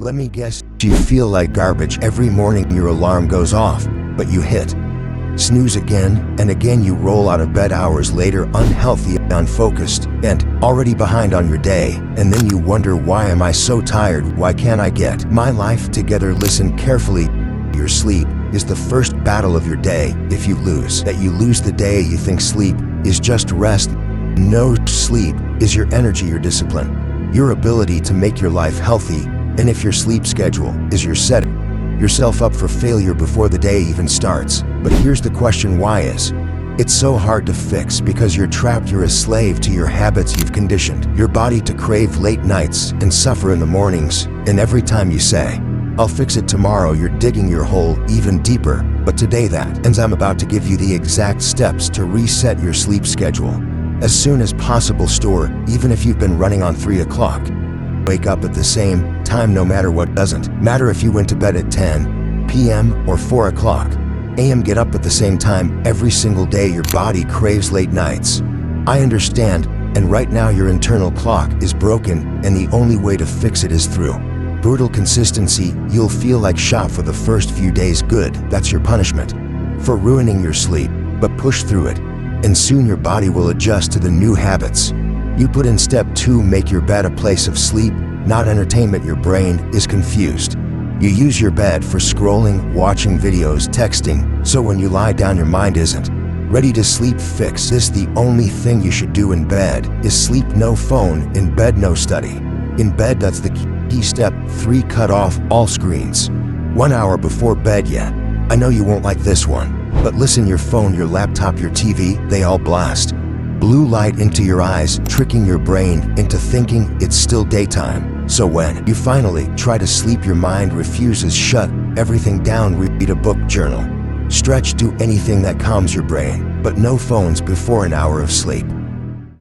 Let me guess, you feel like garbage every morning your alarm goes off, but you hit snooze again, and again you roll out of bed hours later, unhealthy, unfocused, and already behind on your day, and then you wonder, why am I so tired? Why can't I get my life together? Listen carefully. Your sleep is the first battle of your day. If you lose that, you lose the day. You think sleep is just rest. No, sleep is your energy, your discipline, your ability to make your life healthy. And if your sleep schedule is your setting yourself up for failure before the day even starts. But here's the question, why is it's so hard to fix? Because you're trapped, you're a slave to your habits. You've conditioned your body to crave late nights and suffer in the mornings. And every time you say, I'll fix it tomorrow, you're digging your hole even deeper. But today and I'm about to give you the exact steps to reset your sleep schedule as soon as possible. Store, even if you've been running on 3 o'clock, wake up at the same time no matter what. Doesn't matter if you went to bed at 10 p.m. or 4 o'clock a.m. Get up at the same time every single day. Your body craves late nights. I understand, and right now your internal clock is broken, and the only way to fix it is through brutal consistency. You'll feel like shot for the first few days. Good, that's your punishment for ruining your sleep, but push through it, and soon your body will adjust to the new habits you put in. Step 2, make your bed a place of sleep, not entertainment. Your brain is confused. You use your bed for scrolling, watching videos, texting, so when you lie down your mind isn't ready to sleep. Fix this. The only thing you should do in bed is sleep. No phone in bed, no study in bed. That's the key. Step 3, cut off all screens 1 hour before bed. Yeah, I know you won't like this one, but listen, your phone, your laptop, your TV, they all blast blue light into your eyes, tricking your brain into thinking it's still daytime. So when you finally try to sleep, your mind refuses. Shut everything down. Read a book, journal, stretch, do anything that calms your brain, but no phones before an hour of sleep.